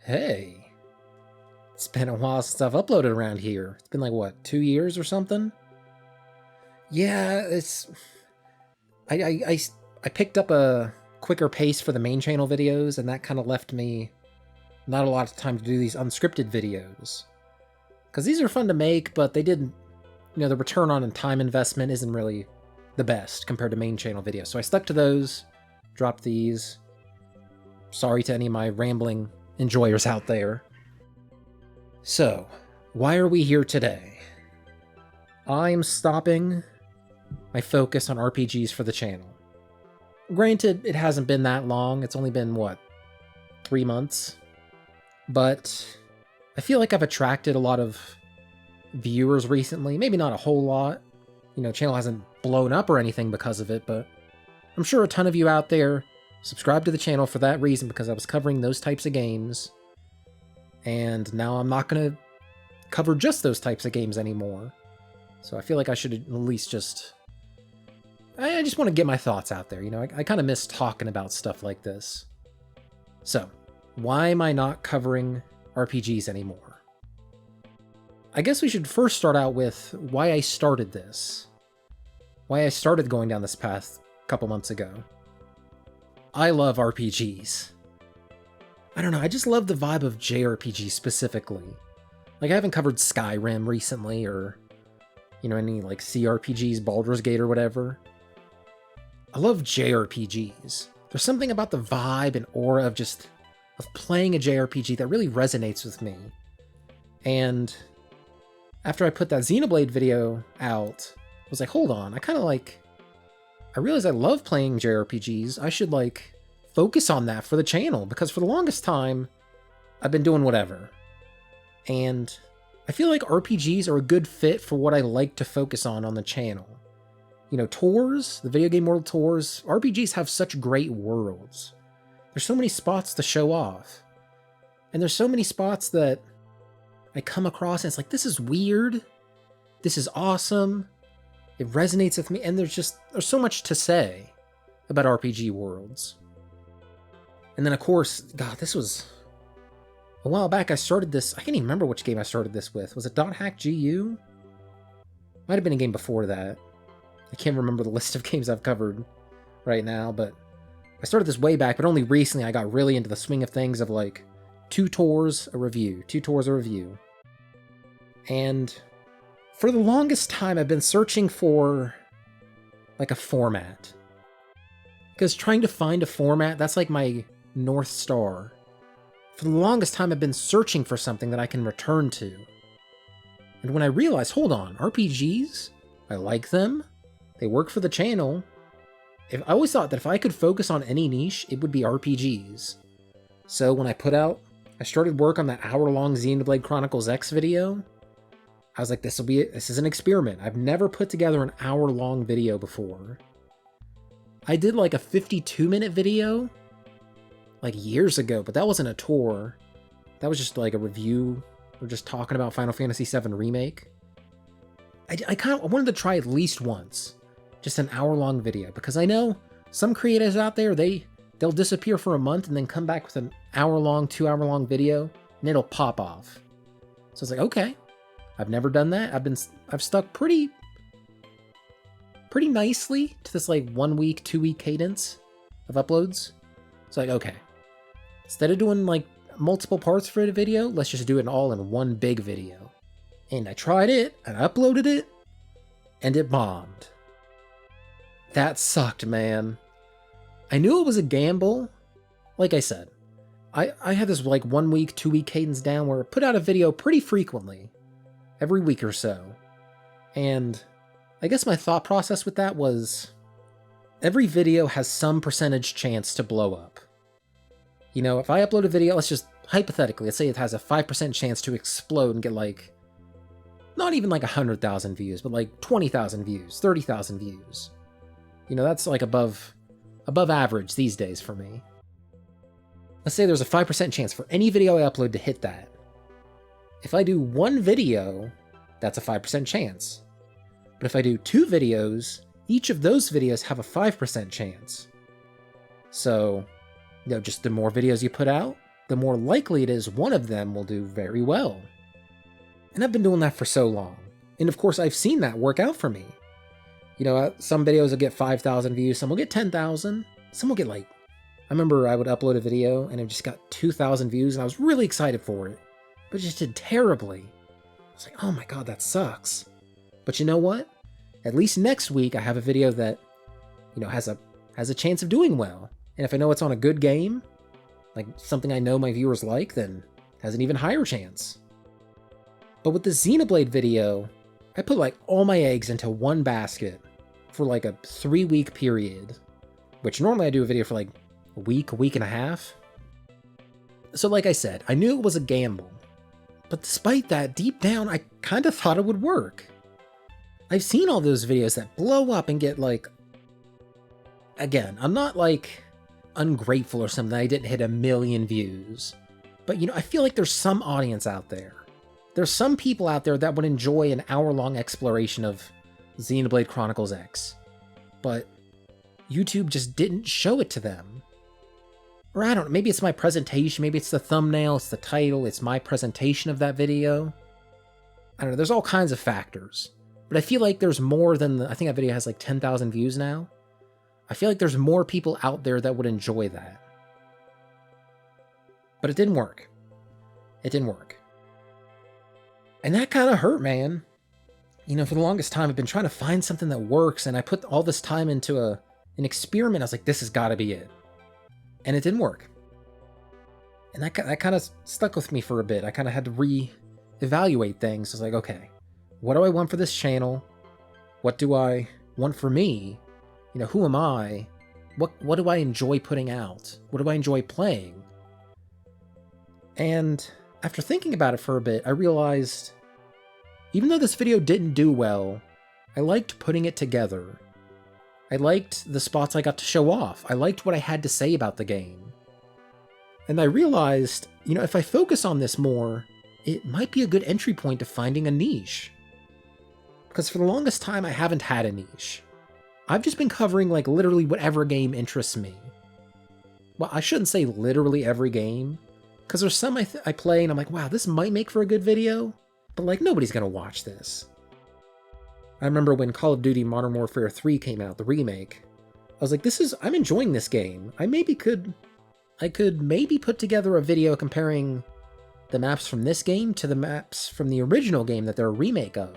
Hey, it's been a while since I've uploaded around here. It's been like, what, 2 years or something? Yeah, I picked up a quicker pace for the main channel videos, and that kind of left me not a lot of time to do these unscripted videos. Because these are fun to make, but they didn't, the return on time investment isn't really the best compared to main channel videos. So I stuck to those, dropped these. Sorry to any of my rambling enjoyers out there. So, why are we here today? I'm stopping my focus on RPGs for the channel. Granted, it hasn't been that long. It's only been, 3 months? But I feel like I've attracted a lot of viewers recently. Maybe not a whole lot. Channel hasn't blown up or anything because of it, but I'm sure a ton of you out there subscribe to the channel for that reason, because I was covering those types of games. And now I'm not going to cover just those types of games anymore. So I feel like I should at least just... I just want to get my thoughts out there. I kind of miss talking about stuff like this. So, why am I not covering RPGs anymore? I guess we should first start out with why I started this. Why I started going down this path a couple months ago. I love RPGs. I don't know, I just love the vibe of JRPG specifically. Like, I haven't covered Skyrim recently, or, any, CRPGs, Baldur's Gate or whatever. I love JRPGs. There's something about the vibe and aura of playing a JRPG that really resonates with me. And after I put that Xenoblade video out, I was like, hold on, I realize I love playing JRPGs. I should, focus on that for the channel, because for the longest time, I've been doing whatever. And I feel like RPGs are a good fit for what I like to focus on the channel. Tours, the video game world tours, RPGs have such great worlds. There's so many spots to show off. And there's so many spots that I come across and it's like, this is weird. This is awesome. It resonates with me. And there's so much to say about RPG worlds. And then, of course, God, this was a while back. I started this. I can't even remember which game I started this with. Was it Dot Hack GU? Might have been a game before that. I can't remember the list of games I've covered right now, but I started this way back, but only recently I got really into the swing of things of 2 tours, a review, 2 tours, a review. And for the longest time, I've been searching for a format. Because trying to find a format, that's my North Star. For the longest time, I've been searching for something that I can return to. And when I realized, hold on, RPGs? I like them. They work for the channel. I always thought that if I could focus on any niche, it would be RPGs. So when I started work on that hour-long Xenoblade Chronicles X video, I was like, this is an experiment. I've never put together an hour-long video before. I did a 52-minute video years ago, but that wasn't a tour. That was just a review. We're just talking about Final Fantasy VII Remake. I wanted to try at least once, just an hour-long video, because I know some creators out there, they'll disappear for a month and then come back with an hour-long, 2-hour-long video, and it'll pop off. So it's like, okay, I've never done that. I've stuck pretty nicely to this 1 week, 2 week cadence of uploads. It's like, okay, instead of doing multiple parts for a video, let's just do it all in one big video. And I tried it, and I uploaded it, and it bombed. That sucked, man. I knew it was a gamble. Like I said, I had this 1 week, 2 week cadence down where I put out a video pretty frequently, every week or so. And I guess my thought process with that was, every video has some percentage chance to blow up. If I upload a video, let's just, hypothetically, let's say it has a 5% chance to explode and get not even 100,000 views, but 20,000 views, 30,000 views. That's above average these days for me. Let's say there's a 5% chance for any video I upload to hit that. If I do one video, that's a 5% chance. But if I do 2 videos, each of those videos have a 5% chance. So, just the more videos you put out, the more likely it is one of them will do very well. And I've been doing that for so long. And of course, I've seen that work out for me. You know, some videos will get 5,000 views, some will get 10,000, some will get like... I remember I would upload a video and it just got 2,000 views and I was really excited for it. But it just did terribly. I was like, oh my god, that sucks. But you know what? At least next week I have a video that, you know, has a chance of doing well. And if I know it's on a good game, like something I know my viewers like, then it has an even higher chance. But with the Xenoblade video, I put like all my eggs into one basket for like a 3-week period, which normally I do a video for like a week and a half. So like I said, I knew it was a gamble, but despite that, deep down, I kind of thought it would work. I've seen all those videos that blow up and get like... Again, I'm not like ungrateful or something I didn't hit 1 million views, but you know, I feel like there's some audience out there. There's some people out there that would enjoy an hour-long exploration of Xenoblade Chronicles X, but YouTube just didn't show it to them. Or I don't know, maybe it's my presentation, maybe it's the thumbnail, it's the title, it's my presentation of that video. I don't know, there's all kinds of factors. But I feel like there's more than I think that video has like 10,000 views now. I feel like there's more people out there that would enjoy that. But it didn't work. It didn't work. And that kind of hurt, man. You know, for the longest time, I've been trying to find something that works, and I put all this time into an experiment. I was like, this has got to be it. And it didn't work. And that kind of stuck with me for a bit. I kind of had to re-evaluate things. I was like, okay, what do I want for this channel? What do I want for me? You know, who am I? What do I enjoy putting out? What do I enjoy playing? And after thinking about it for a bit, I realized, even though this video didn't do well, I liked putting it together. I liked the spots I got to show off. I liked what I had to say about the game. And I realized, you know, if I focus on this more, it might be a good entry point to finding a niche. Because for the longest time, I haven't had a niche. I've just been covering, like, literally whatever game interests me. Well, I shouldn't say literally every game, because there's some I play and I'm like, wow, this might make for a good video, but, like, nobody's gonna watch this. I remember when Call of Duty Modern Warfare 3 came out, the remake, I was like, I'm enjoying this game. I could maybe put together a video comparing the maps from this game to the maps from the original game that they're a remake of.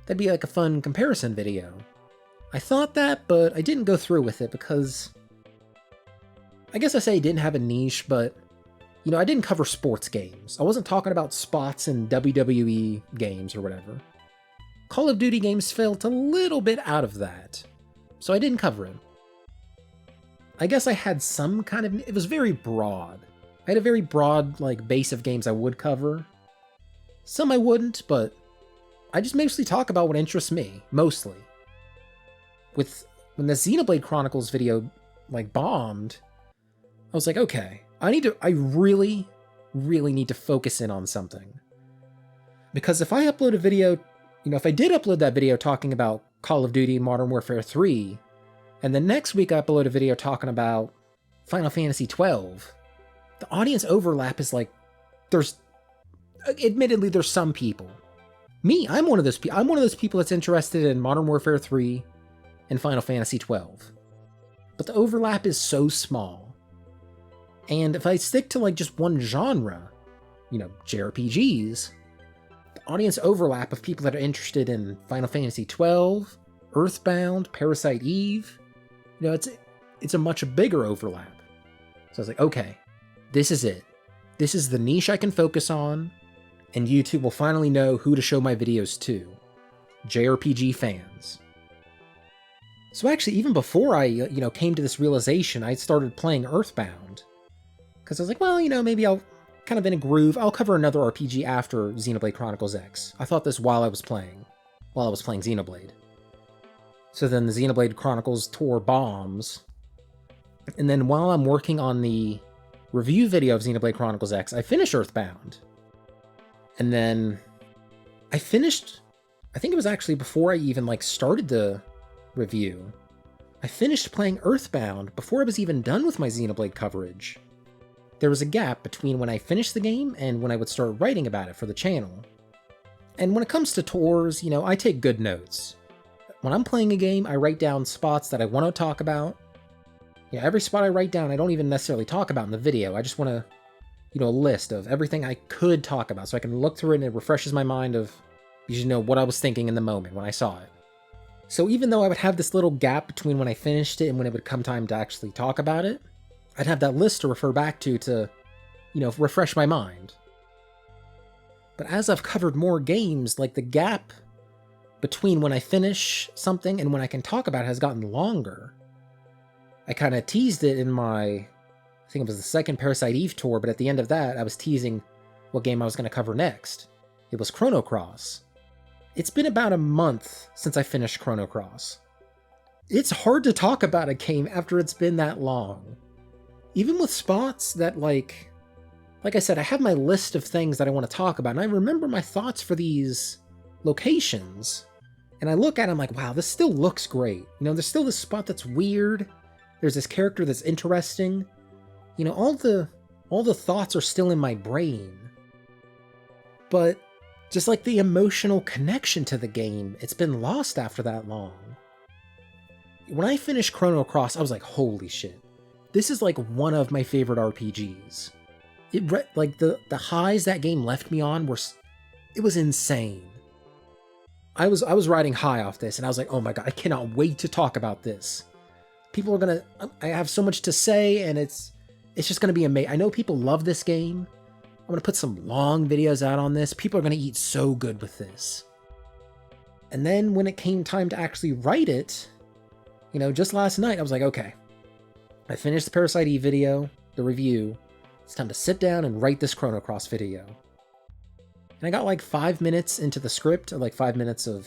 That'd be like a fun comparison video. I thought that, but I didn't go through with it because... I guess I say I didn't have a niche, but... You know, I didn't cover sports games. I wasn't talking about spots in WWE games or whatever. Call of Duty games felt a little bit out of that, so I didn't cover it. I guess I had some kind of... It was very broad. I had a very broad, like, base of games I would cover. Some I wouldn't, but I just mostly talk about what interests me, mostly. When the Xenoblade Chronicles video, like, bombed, I was like, okay, I really, really need to focus in on something. Because if I upload a video, you know, if I did upload that video talking about Call of Duty Modern Warfare 3, and then next week I upload a video talking about Final Fantasy 12, the audience overlap is like, admittedly, there's some people. Me, I'm one of those people. I'm one of those people that's interested in Modern Warfare 3 and Final Fantasy 12. But the overlap is so small. And if I stick to like just one genre, you know, JRPGs, the audience overlap of people that are interested in Final Fantasy 12, Earthbound, Parasite Eve, you know, it's a much bigger overlap. So I was like, okay, this is it. This is the niche I can focus on, and YouTube will finally know who to show my videos to. JRPG fans. So actually, even before I, you know, came to this realization, I started playing Earthbound. Because I was like, well, you know, maybe I'll kind of in a groove. I'll cover another RPG after Xenoblade Chronicles X. I thought this while I was playing Xenoblade. So then the Xenoblade Chronicles tour bombs. And then while I'm working on the review video of Xenoblade Chronicles X, I finish Earthbound. And then I finished, I think it was actually before I even like started the review, I finished playing Earthbound before I was even done with my Xenoblade coverage. there was a gap between when I finished the game and when I would start writing about it for the channel. And when it comes to tours, I take good notes. When I'm playing a game, I write down spots that I want to talk about. Every spot I write down, I don't even necessarily talk about in the video. I just want to, a list of everything I could talk about so I can look through it and it refreshes my mind of, what I was thinking in the moment when I saw it. So even though I would have this little gap between when I finished it and when it would come time to actually talk about it, I'd have that list to refer back to, refresh my mind. But as I've covered more games, like the gap between when I finish something and when I can talk about it has gotten longer. I kind of teased it in my, I think it was the second Parasite Eve tour, but at the end of that, I was teasing what game I was going to cover next. It was Chrono Cross. It's been about a month since I finished Chrono Cross. It's hard to talk about a game after it's been that long. Even with spots that, like I said, I have my list of things that I want to talk about, and I remember my thoughts for these locations, and I look at them like, wow, this still looks great. There's still this spot that's weird. There's this character that's interesting. All the thoughts are still in my brain. But just like the emotional connection to the game, it's been lost after that long. When I finished Chrono Cross, I was like, holy shit. This is like one of my favorite RPGs. The highs that game left me on it was insane. I was riding high off this, and I was like, oh my god, I cannot wait to talk about this. I have so much to say, and it's just gonna be amazing. I know people love this game. I'm gonna put some long videos out on this. People are gonna eat so good with this. And then when it came time to actually write it, just last night, I was like, okay, I finished the Parasite Eve video, the review. It's time to sit down and write this Chrono Cross video. And I got like 5 minutes into the script, or like 5 minutes of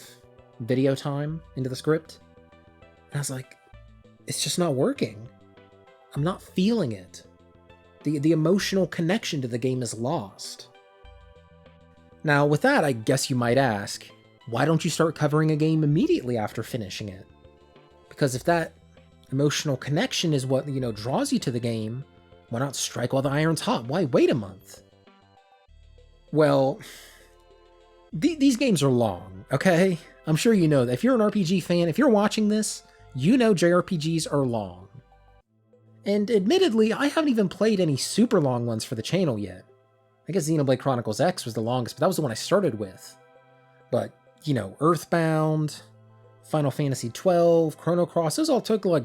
video time into the script. And I was like, it's just not working. I'm not feeling it. The emotional connection to the game is lost. Now, with that, I guess you might ask, why don't you start covering a game immediately after finishing it? Because if that emotional connection is what, draws you to the game, why not strike while the iron's hot? Why wait a month? Well, these games are long, okay? I'm sure you know that. If you're an RPG fan, if you're watching this, you know JRPGs are long. And admittedly, I haven't even played any super long ones for the channel yet. I guess Xenoblade Chronicles X was the longest, but that was the one I started with. But, Earthbound, Final Fantasy XII, Chrono Cross, those all took like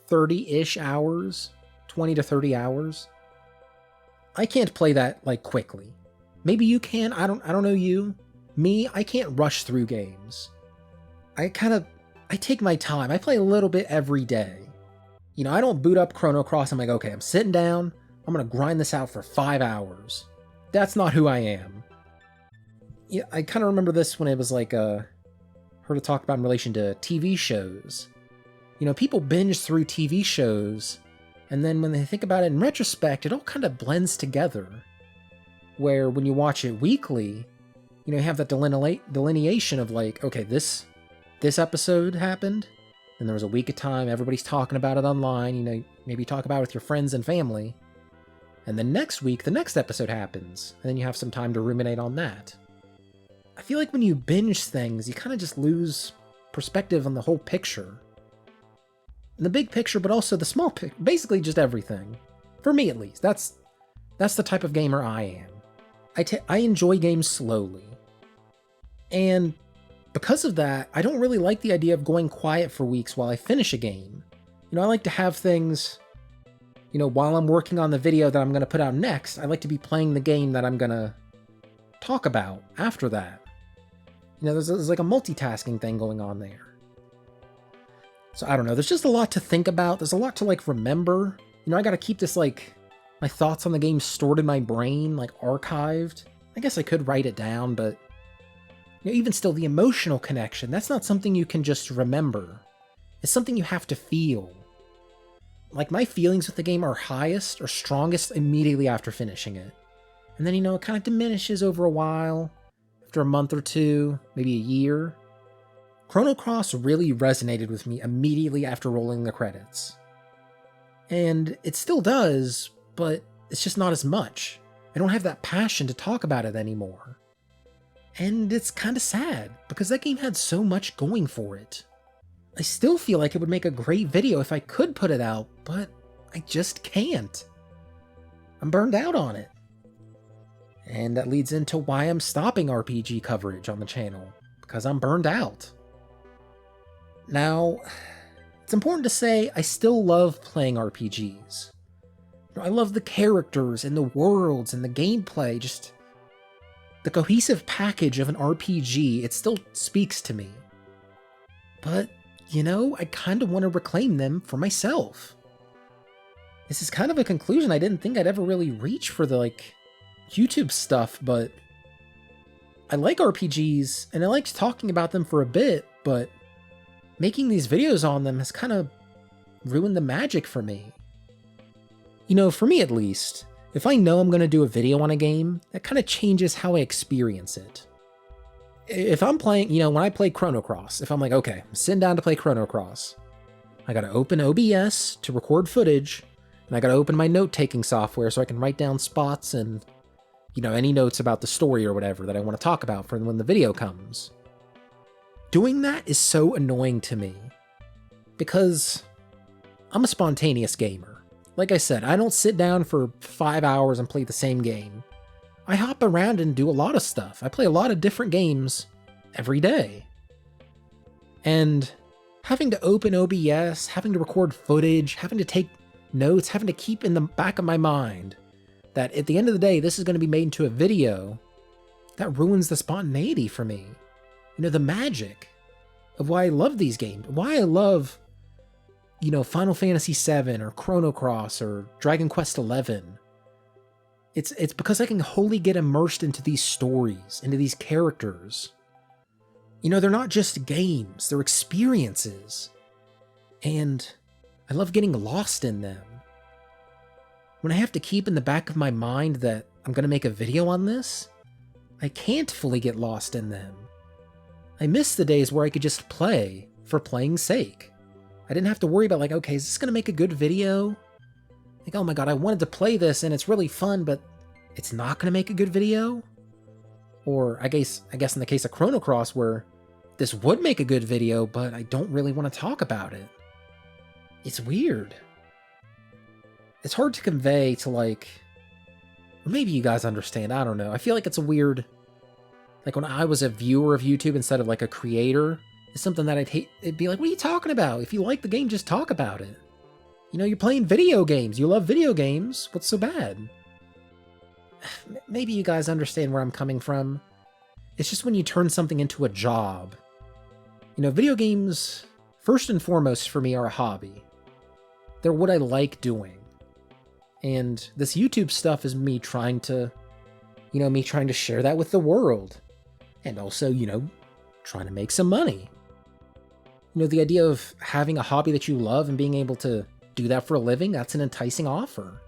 30-ish hours, 20 to 30 hours. I can't play that like quickly. Maybe you can, I don't know you. Me, I can't rush through games. I take my time. I play a little bit every day. I don't boot up Chrono Cross. I'm like, okay, I'm sitting down. I'm going to grind this out for 5 hours. That's not who I am. I kind of remember this when it was like, heard it talked about in relation to TV shows. People binge through TV shows, and then when they think about it in retrospect, it all kind of blends together. Where when you watch it weekly, you have that delineation of like, okay, this episode happened, and there was a week of time, everybody's talking about it online, maybe talk about it with your friends and family, and then next week, the next episode happens, and then you have some time to ruminate on that. I feel like when you binge things, you kind of just lose perspective on the whole picture. And the big picture, but also the small picture, basically just everything. For me at least, that's the type of gamer I am. I enjoy games slowly. And because of that, I don't really like the idea of going quiet for weeks while I finish a game. I like to have things, while I'm working on the video that I'm going to put out next, I like to be playing the game that I'm going to talk about after that. There's like a multitasking thing going on there. So I don't know, there's just a lot to think about. There's a lot to like remember. I got to keep this like, my thoughts on the game stored in my brain, like archived. I guess I could write it down, but even still, the emotional connection, that's not something you can just remember. It's something you have to feel. Like, my feelings with the game are highest or strongest immediately after finishing it. And then, it kind of diminishes over a while, after a month or two, maybe a year. Chrono Cross really resonated with me immediately after rolling the credits. And it still does, but it's just not as much. I don't have that passion to talk about it anymore. And it's kind of sad, because that game had so much going for it. I still feel like it would make a great video if I could put it out, but I just can't. I'm burned out on it. And that leads into why I'm stopping RPG coverage on the channel, because I'm burned out. Now, it's important to say I still love playing RPGs. I love the characters and the worlds and the gameplay, just the cohesive package of an RPG, it still speaks to me. But, you know, I kind of want to reclaim them for myself. This is kind of a conclusion I didn't think I'd ever really reach for the, YouTube stuff, but I like RPGs, and I liked talking about them for a bit, but making these videos on them has kind of ruined the magic for me. You know, for me at least, if I know I'm going to do a video on a game, that kind of changes how I experience it. If I'm playing, when I play Chrono Cross, if I'm like, okay, I'm sitting down to play Chrono Cross, I gotta open OBS to record footage, and I gotta open my note-taking software so I can write down spots and, any notes about the story or whatever that I want to talk about for when the video comes. Doing that is so annoying to me, because I'm a spontaneous gamer. Like I said, I don't sit down for 5 hours and play the same game. I hop around and do a lot of stuff. I play a lot of different games every day. And having to open OBS, having to record footage, having to take notes, having to keep in the back of my mind that at the end of the day, this is going to be made into a video, that ruins the spontaneity for me. The magic of why I love these games, why I love, Final Fantasy VII or Chrono Cross or Dragon Quest XI. It's because I can wholly get immersed into these stories, into these characters. They're not just games, they're experiences. And I love getting lost in them. When I have to keep in the back of my mind that I'm going to make a video on this, I can't fully get lost in them. I miss the days where I could just play for playing's sake. I didn't have to worry about okay, is this going to make a good video? Oh my god, I wanted to play this and it's really fun, but it's not going to make a good video? Or I guess in the case of Chrono Cross, where this would make a good video, but I don't really want to talk about it. It's weird. It's hard to convey to or maybe you guys understand, I don't know. I feel like it's a weird, when I was a viewer of YouTube instead of a creator, it's something that I'd hate. It'd be what are you talking about? If you like the game, just talk about it. You're playing video games. You love video games. What's so bad? Maybe you guys understand where I'm coming from. It's just when you turn something into a job. Video games, first and foremost for me, are a hobby. They're what I like doing. And this YouTube stuff is me trying to, share that with the world. And also, trying to make some money. The idea of having a hobby that you love and being able to do that for a living, that's an enticing offer.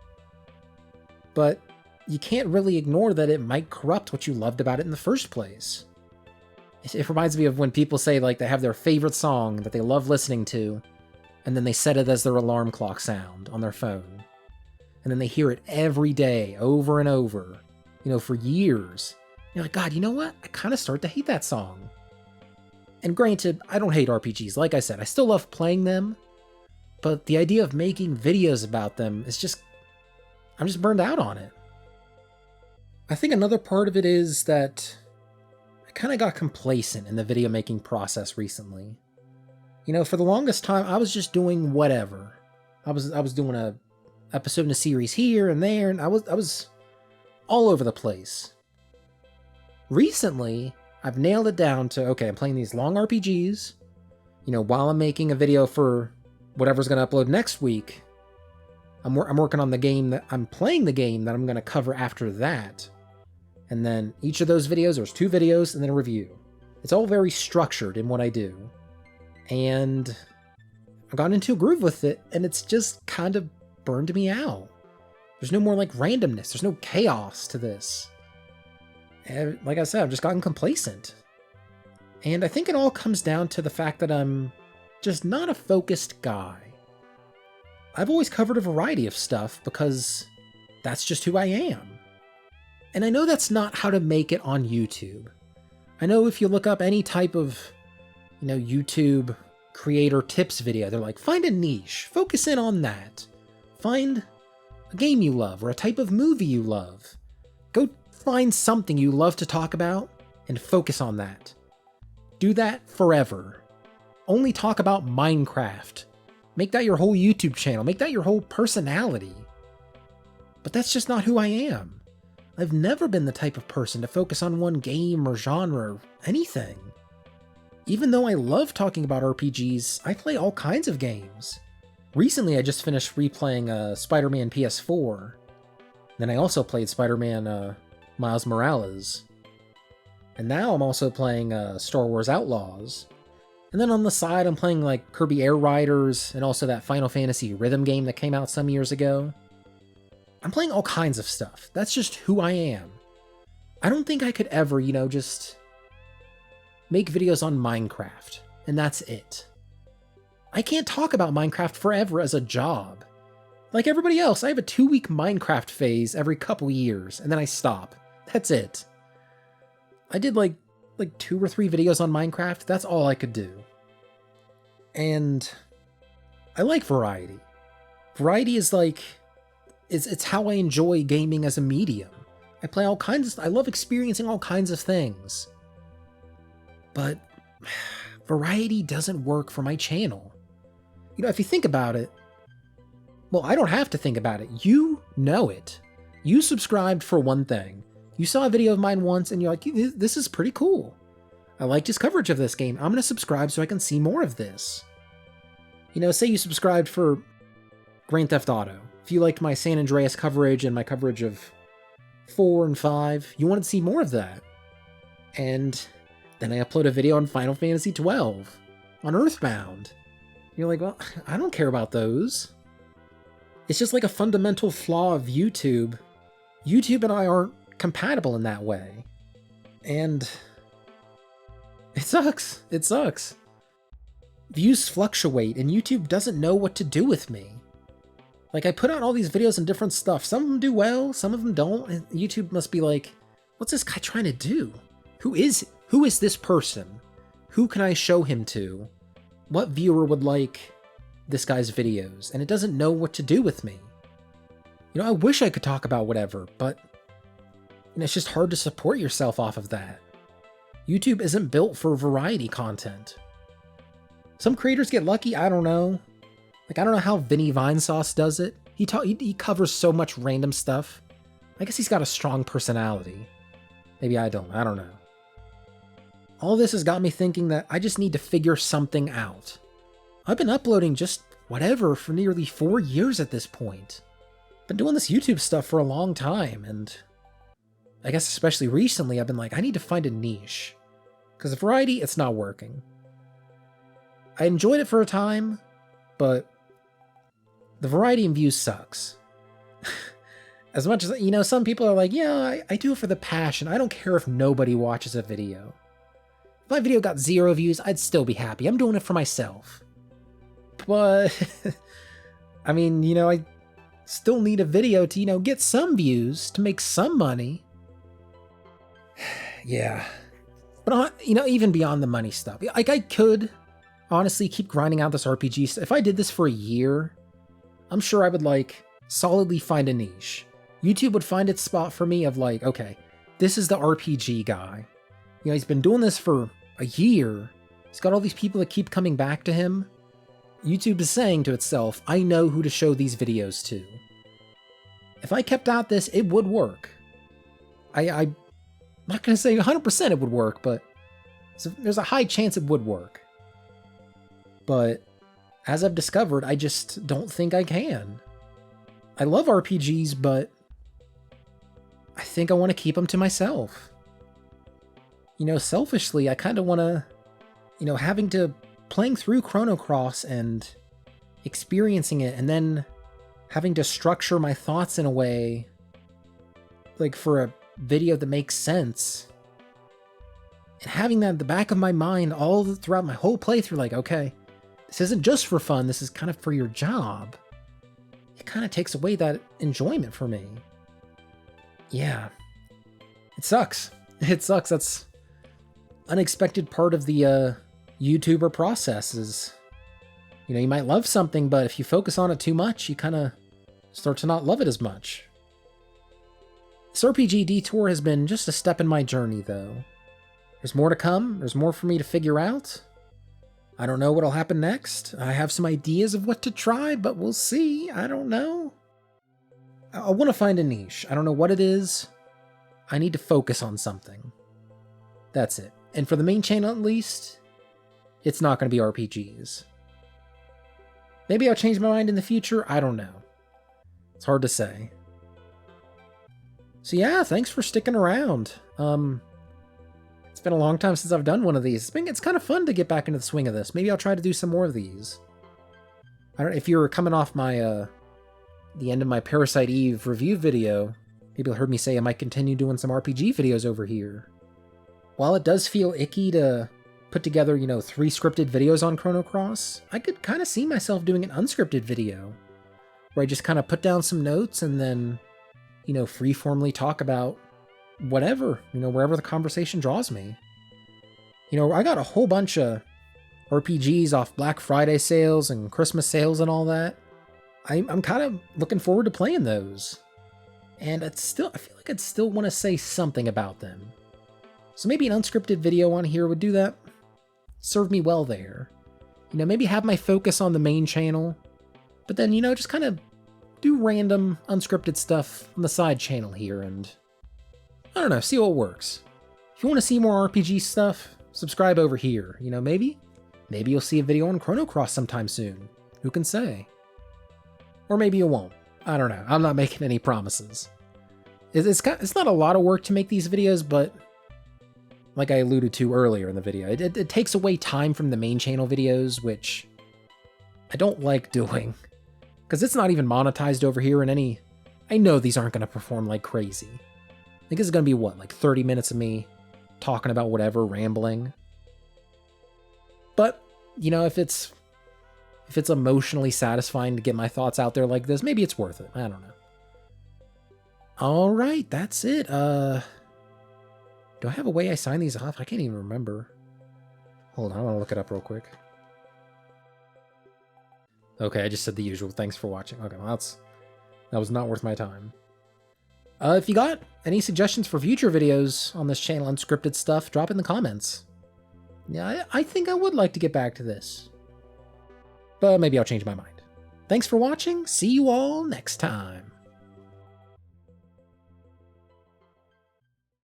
But you can't really ignore that it might corrupt what you loved about it in the first place. It reminds me of when people say they have their favorite song that they love listening to, and then they set it as their alarm clock sound on their phone. And then they hear it every day, over and over, for years. You're like, God, you know what? I kind of start to hate that song. And granted, I don't hate RPGs. Like I said, I still love playing them, but the idea of making videos about them is just, I'm just burned out on it. I think another part of it is that I kind of got complacent in the video making process recently. For the longest time, I was just doing whatever. I was doing a episode in a series here and there, and I was all over the place. Recently, I've nailed it down to, okay, I'm playing these long RPGs, while I'm making a video for whatever's going to upload next week. I'm working on the game that I'm playing, the game that I'm going to cover after that. And then each of those videos, there's 2 videos and then a review. It's all very structured in what I do. And I've gotten into a groove with it, and it's just kind of burned me out. There's no more randomness. There's no chaos to this. And like I said, I've just gotten complacent. And I think it all comes down to the fact that I'm just not a focused guy. I've always covered a variety of stuff because That's just who I am. And I know that's not how to make it on YouTube. I know if you look up any type of, YouTube creator tips video, they're like, find a niche, focus in on that. Find a game you love or a type of movie you love. Go find something you love to talk about and focus on that. Do that forever. Only talk about Minecraft. Make that your whole YouTube channel. Make that your whole personality. But that's just not who I am. I've never been the type of person to focus on one game or genre or anything. Even though I love talking about RPGs, I play all kinds of games. Recently, I just finished replaying Spider-Man PS4. Then I also played Spider-Man Miles Morales. And now I'm also playing Star Wars Outlaws. And then on the side, I'm playing like Kirby Air Riders and also that Final Fantasy rhythm game that came out some years ago. I'm playing all kinds of stuff. That's just who I am. I don't think I could ever, just make videos on Minecraft, and that's it. I can't talk about Minecraft forever as a job. Like everybody else, I have a 2-week Minecraft phase every couple years, and then I stop. That's it. I did like 2 or 3 videos on Minecraft. That's all I could do. And I like variety. Variety is like, it's how I enjoy gaming as a medium. I play all kinds of, I love experiencing all kinds of things. But variety doesn't work for my channel. If you think about it, well, I don't have to think about it. You know it. You subscribed for one thing. You saw a video of mine once and you're like, this is pretty cool. I liked his coverage of this game. I'm going to subscribe so I can see more of this. Say you subscribed for Grand Theft Auto. If you liked my San Andreas coverage and my coverage of 4 and 5, you wanted to see more of that. And then I upload a video on Final Fantasy 12, on Earthbound. You're like, well, I don't care about those. It's just like a fundamental flaw of YouTube. YouTube and I aren't compatible in that way. And it sucks. It sucks. Views fluctuate and YouTube doesn't know what to do with me. Like, I put out all these videos and different stuff. Some of them do well, some of them don't. And YouTube must be like, what's this guy trying to do? Who is this person? Who can I show him to? What viewer would like this guy's videos? And it doesn't know what to do with me. I wish I could talk about whatever, but it's just hard to support yourself off of that. YouTube isn't built for variety content. Some creators get lucky, I don't know. Like, I don't know how Vinny Vinesauce does it. He covers so much random stuff. I guess he's got a strong personality. Maybe I don't know. All this has got me thinking that I just need to figure something out. I've been uploading just whatever for nearly 4 years at this point. Been doing this YouTube stuff for a long time, and I guess especially recently I've been like, I need to find a niche. Because variety, it's not working. I enjoyed it for a time, but the variety in views sucks. As much as, some people are like, yeah, I do it for the passion. I don't care if nobody watches a video. If my video got 0 views, I'd still be happy. I'm doing it for myself. But, I mean, I still need a video to, get some views, to make some money. Yeah. But, even beyond the money stuff, like, I could honestly keep grinding out this RPG stuff. If I did this for a year, I'm sure I would, solidly find a niche. YouTube would find its spot for me of okay, this is the RPG guy. He's been doing this for a year. He's got all these people that keep coming back to him. YouTube is saying to itself, I know who to show these videos to. If I kept at this, it would work. I'm not going to say 100% it would work, but there's a high chance it would work. But as I've discovered, I just don't think I can. I love RPGs, but I think I want to keep them to myself. Selfishly, I kind of want to, playing through Chrono Cross and experiencing it, and then having to structure my thoughts in a way, for a video that makes sense. And having that in the back of my mind all throughout my whole playthrough, okay, this isn't just for fun, this is kind of for your job. It kind of takes away that enjoyment for me. Yeah. It sucks. It sucks. That's unexpected part of the YouTuber process is, you might love something, but if you focus on it too much, you kind of start to not love it as much. This RPG detour has been just a step in my journey, though. There's more to come. There's more for me to figure out. I don't know what'll happen next. I have some ideas of what to try, but we'll see. I don't know. I want to find a niche. I don't know what it is. I need to focus on something. That's it. And for the main channel, at least, it's not going to be RPGs. Maybe I'll change my mind in the future. I don't know. It's hard to say. So yeah, thanks for sticking around. It's been a long time since I've done one of these. It's kind of fun to get back into the swing of this. Maybe I'll try to do some more of these. I don't know if you were coming off my the end of my Parasite Eve review video. People heard me say I might continue doing some RPG videos over here. While it does feel icky to put together, 3 scripted videos on Chrono Cross, I could kind of see myself doing an unscripted video where I just kind of put down some notes and then, freeformly talk about whatever, wherever the conversation draws me. I got a whole bunch of RPGs off Black Friday sales and Christmas sales and all that. I'm kind of looking forward to playing those. And I feel like I'd still want to say something about them. So maybe an unscripted video on here would do that. Serve me well there. Maybe have my focus on the main channel, but then, just kind of do random unscripted stuff on the side channel here and, I don't know, see what works. If you want to see more RPG stuff, subscribe over here. Maybe you'll see a video on Chrono Cross sometime soon. Who can say? Or maybe you won't. I don't know. I'm not making any promises. It's not a lot of work to make these videos, but like I alluded to earlier in the video, it takes away time from the main channel videos, which I don't like doing. Because it's not even monetized over here in any... I know these aren't going to perform like crazy. I think it's going to be, like 30 minutes of me talking about whatever, rambling. But, if it's emotionally satisfying to get my thoughts out there like this, maybe it's worth it. I don't know. Alright, that's it. Do I have a way I sign these off? I can't even remember. Hold on, I want to look it up real quick. Okay, I just said the usual. Thanks for watching. Okay, well, that was not worth my time. If you got any suggestions for future videos on this channel, unscripted stuff, drop in the comments. Yeah, I think I would like to get back to this. But maybe I'll change my mind. Thanks for watching. See you all next time.